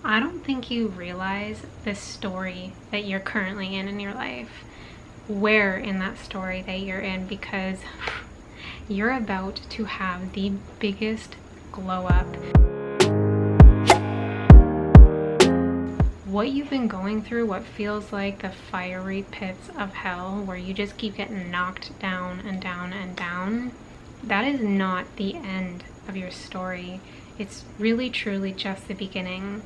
I don't think you realize the story that you're currently in your life, where in that story that you're in, because you're about to have the biggest glow up. What you've been going through, what feels like the fiery pits of hell, where you just keep getting knocked down and down and down, that is not the end of your story. It's really truly just the beginning.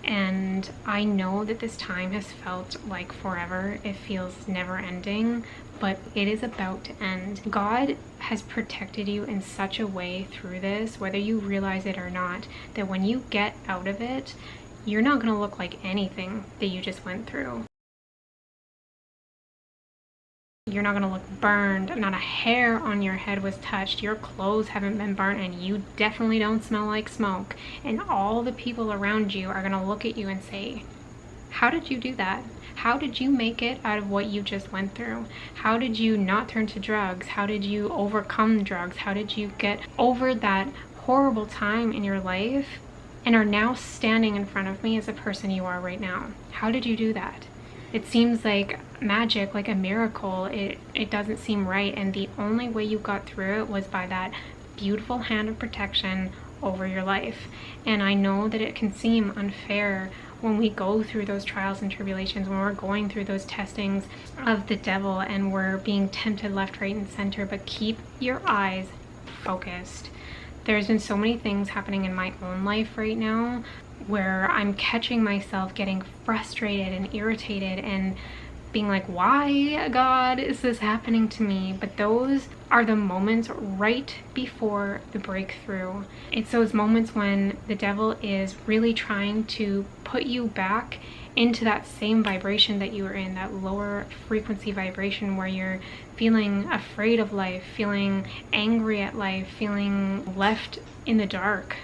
And I know that this time has felt like forever. It feels never ending, but it is about to end. God has protected you in such a way through this, whether you realize it or not, that when you get out of it, you're not going to look like anything that you just went through. You're not going to look burned. Not a hair on your head was touched. Your clothes haven't been burnt, and you definitely don't smell like smoke. And all the people around you are going to look at you and say, how did you do that? How did you make it out of what you just went through? How did you not turn to drugs? How did you overcome drugs? How did you get over that horrible time in your life and are now standing in front of me as the person you are right now? How did you do that? It seems like magic, like a miracle. It doesn't seem right, and the only way you got through it was by that beautiful hand of protection over your life. And I know that it can seem unfair when we go through those trials and tribulations, when we're going through those testings of the devil and we're being tempted left, right, and center, but keep your eyes focused. There's been so many things happening in my own life right now where I'm catching myself getting frustrated and irritated and being like, why, God, is this happening to me? But those are the moments right before the breakthrough. It's those moments when the devil is really trying to put you back into that same vibration that you were in, that lower frequency vibration where you're feeling afraid of life, feeling angry at life, feeling left in the dark.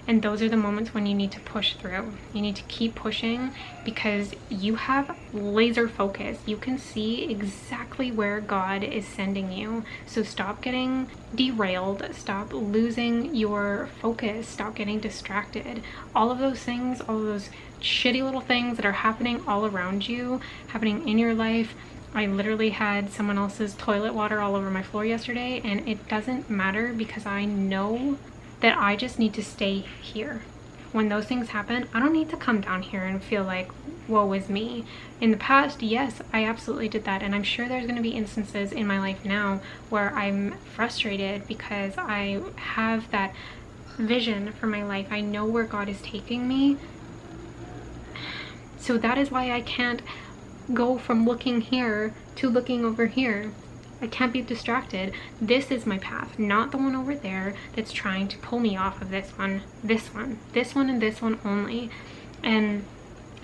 And those are the moments when you need to push through. You need to keep pushing because you have laser focus. You can see exactly where God is sending you. So stop getting derailed. Stop losing your focus. Stop getting distracted. All of those things, all of those shitty little things that are happening all around you, happening in your life. I literally had someone else's toilet water all over my floor yesterday, and it doesn't matter because I know that I just need to stay here. When those things happen, I don't need to come down here and feel like, woe is me. In the past, yes, I absolutely did that. And I'm sure there's going to be instances in my life now where I'm frustrated because I have that vision for my life. I know where God is taking me. So that is why I can't go from looking here to looking over here. I can't be distracted. This is my path, not the one over there that's trying to pull me off of this one, this one, this one, and this one only. And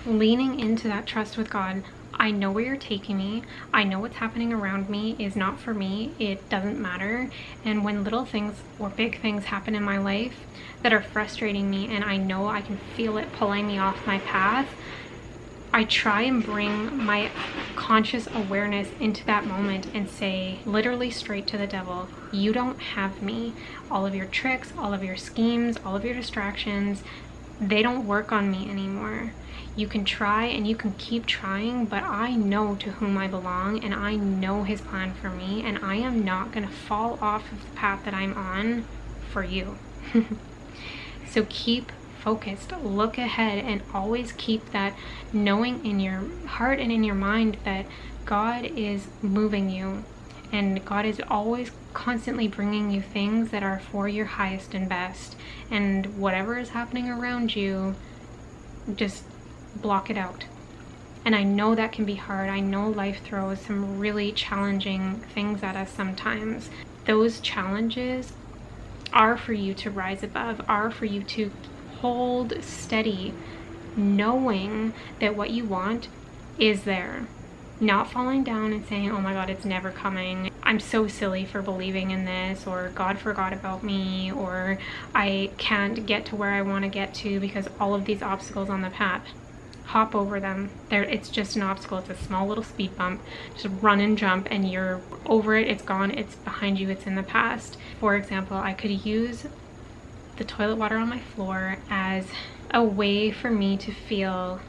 leaning into that trust with God, I know where you're taking me. I know what's happening around me is not for me. It doesn't matter. And when little things or big things happen in my life that are frustrating me and I know I can feel it pulling me off my path, I try and bring my conscious awareness into that moment and say, literally straight to the devil, you don't have me. All of your tricks, all of your schemes, all of your distractions, they don't work on me anymore. You can try and you can keep trying, but I know to whom I belong and I know his plan for me, and I am not going to fall off of the path that I'm on for you. So keep focused, look ahead, and always keep that knowing in your heart and in your mind that God is moving you, and God is always constantly bringing you things that are for your highest and best. And whatever is happening around you, just block it out. And I know that can be hard. I know life throws some really challenging things at us sometimes. Those challenges are for you to rise above, are for you to hold steady, knowing that what you want is there. Not falling down and saying, oh my God, it's never coming. I'm so silly for believing in this, or God forgot about me, or I can't get to where I want to get to because all of these obstacles on the path. Hop over them. It's just an obstacle. It's a small little speed bump. Just run and jump and you're over it. It's gone. It's behind you. It's in the past. For example, I could use the toilet water on my floor as a way for me to feel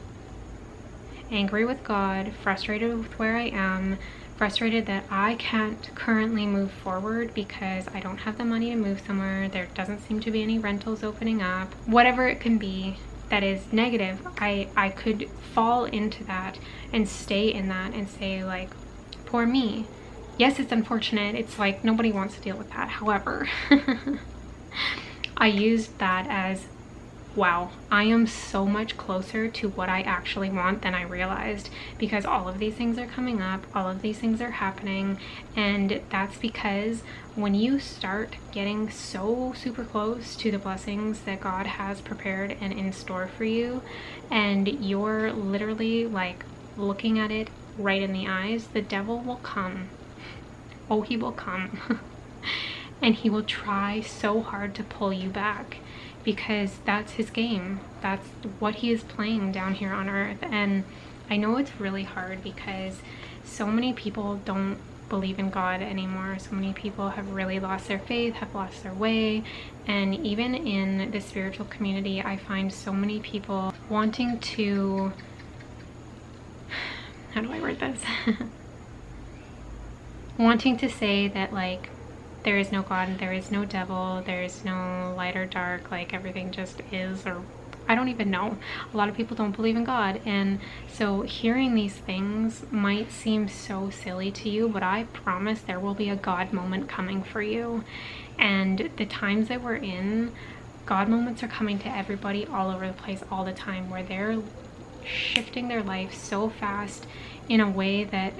angry with God, frustrated with where I am, frustrated that I can't currently move forward because I don't have the money to move somewhere, there doesn't seem to be any rentals opening up, whatever it can be that is negative. I could fall into that and stay in that and say like, poor me. Yes, it's unfortunate. It's like nobody wants to deal with that. However, I used that as, wow, I am so much closer to what I actually want than I realized, because all of these things are coming up, all of these things are happening, and that's because when you start getting so super close to the blessings that God has prepared and in store for you, and you're literally like looking at it right in the eyes, the devil will come. Oh, he will come. And he will try so hard to pull you back, because that's his game. That's what he is playing down here on earth. And I know it's really hard because so many people don't believe in God anymore. So many people have really lost their faith, have lost their way. And even in the spiritual community, I find so many people wanting to, how do I word this? Wanting to say that like, there is no God, there is no devil, there is no light or dark, like everything just is, or I don't even know. A lot of people don't believe in God, and so hearing these things might seem so silly to you, but I promise there will be a God moment coming for you. And the times that we're in, God moments are coming to everybody all over the place all the time, where they're shifting their life so fast in a way that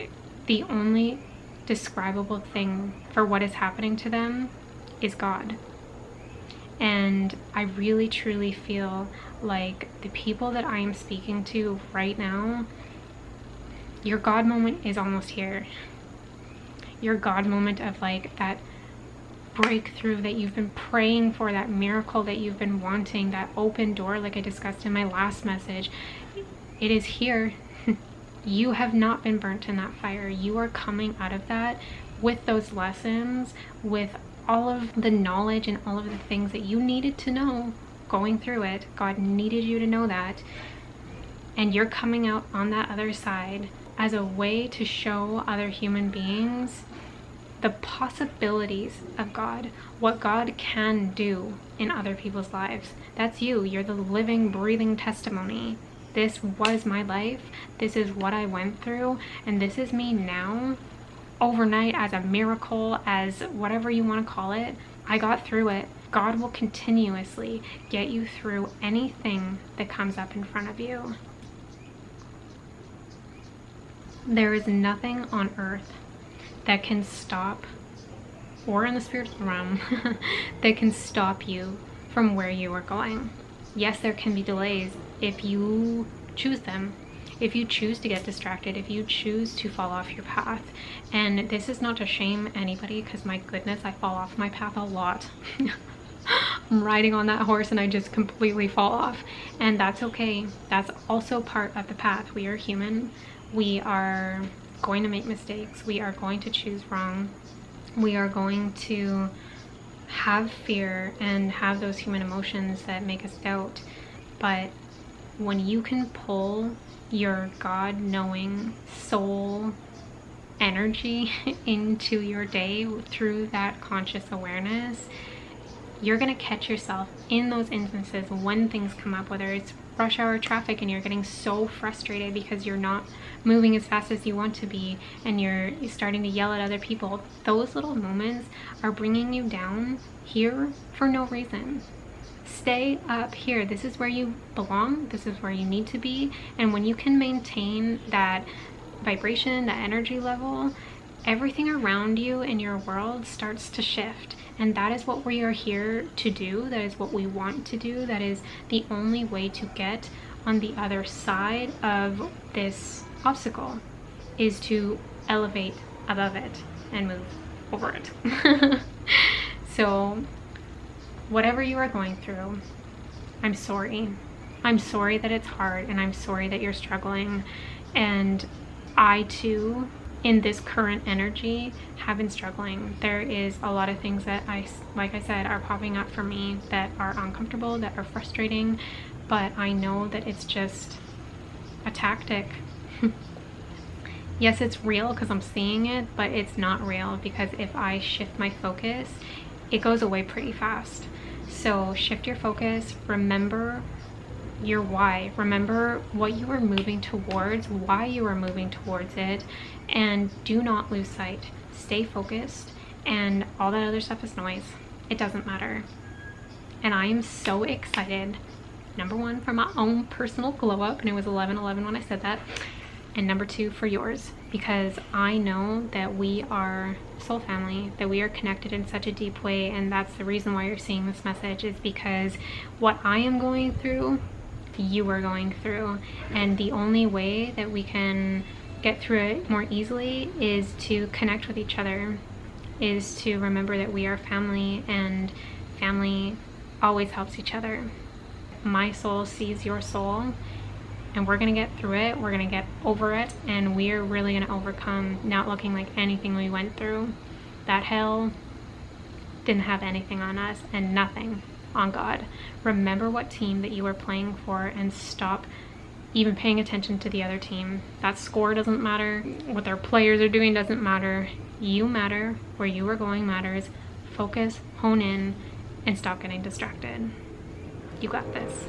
the only describable thing for what is happening to them is God. And I really truly feel like the people that I am speaking to right now, your God moment is almost here. Your God moment of like that breakthrough that you've been praying for, that miracle that you've been wanting, that open door like I discussed in my last message, it is here. You have not been burnt in that fire. You are coming out of that with those lessons, with all of the knowledge and all of the things that you needed to know going through it. God needed you to know that. And you're coming out on that other side as a way to show other human beings the possibilities of God, what God can do in other people's lives. That's you. You're the living, breathing testimony. This was my life, this is what I went through, and this is me now, overnight, as a miracle, as whatever you want to call it. I got through it. God will continuously get you through anything that comes up in front of you. There is nothing on earth that can stop, or in the spiritual realm, that can stop you from where you are going. Yes, there can be delays if you choose them, if you choose to get distracted, if you choose to fall off your path. And this is not to shame anybody, because my goodness, I fall off my path a lot. I'm riding on that horse and I just completely fall off, and that's okay. That's also part of the path. We are human. We are going to make mistakes. We are going to choose wrong. We are going to have fear and have those human emotions that make us doubt. But when you can pull your God-knowing soul energy into your day through that conscious awareness, you're going to catch yourself in those instances when things come up, whether it's rush hour traffic and you're getting so frustrated because you're not moving as fast as you want to be, and you're starting to yell at other people. Those little moments are bringing you down here for no reason. Stay up here. This is where you belong. This is where you need to be. And when you can maintain that vibration, that energy level, everything around you in your world starts to shift. And that is what we are here to do. That is what we want to do. That is the only way to get on the other side of this obstacle, is to elevate above it and move over it. So whatever you are going through, I'm sorry. I'm sorry that it's hard, and I'm sorry that you're struggling. And I too in this current energy have been struggling. There is a lot of things that like I said, are popping up for me that are uncomfortable, that are frustrating, but I know that it's just a tactic. Yes, it's real because I'm seeing it, but it's not real because if I shift my focus, it goes away pretty fast. So shift your focus, remember your why, remember what you are moving towards, why you are moving towards it, and do not lose sight. Stay focused, and all that other stuff is noise. It doesn't matter. And I am so excited, number one, for my own personal glow up, and it was 11/11 when I said that, and number two, for yours, because I know that we are soul family, that we are connected in such a deep way, and that's the reason why you're seeing this message, is because what I am going through, you are going through, and the only way that we can get through it more easily is to connect with each other, is to remember that we are family, and family always helps each other. My soul sees your soul, and we're gonna get through it, we're gonna get over it, and we're really gonna overcome, not looking like anything we went through. That hell didn't have anything on us, and nothing on God. Remember what team that you are playing for, and stop even paying attention to the other team. That score doesn't matter, what their players are doing doesn't matter. You matter, where you are going matters. Focus, hone in, and stop getting distracted. You got this.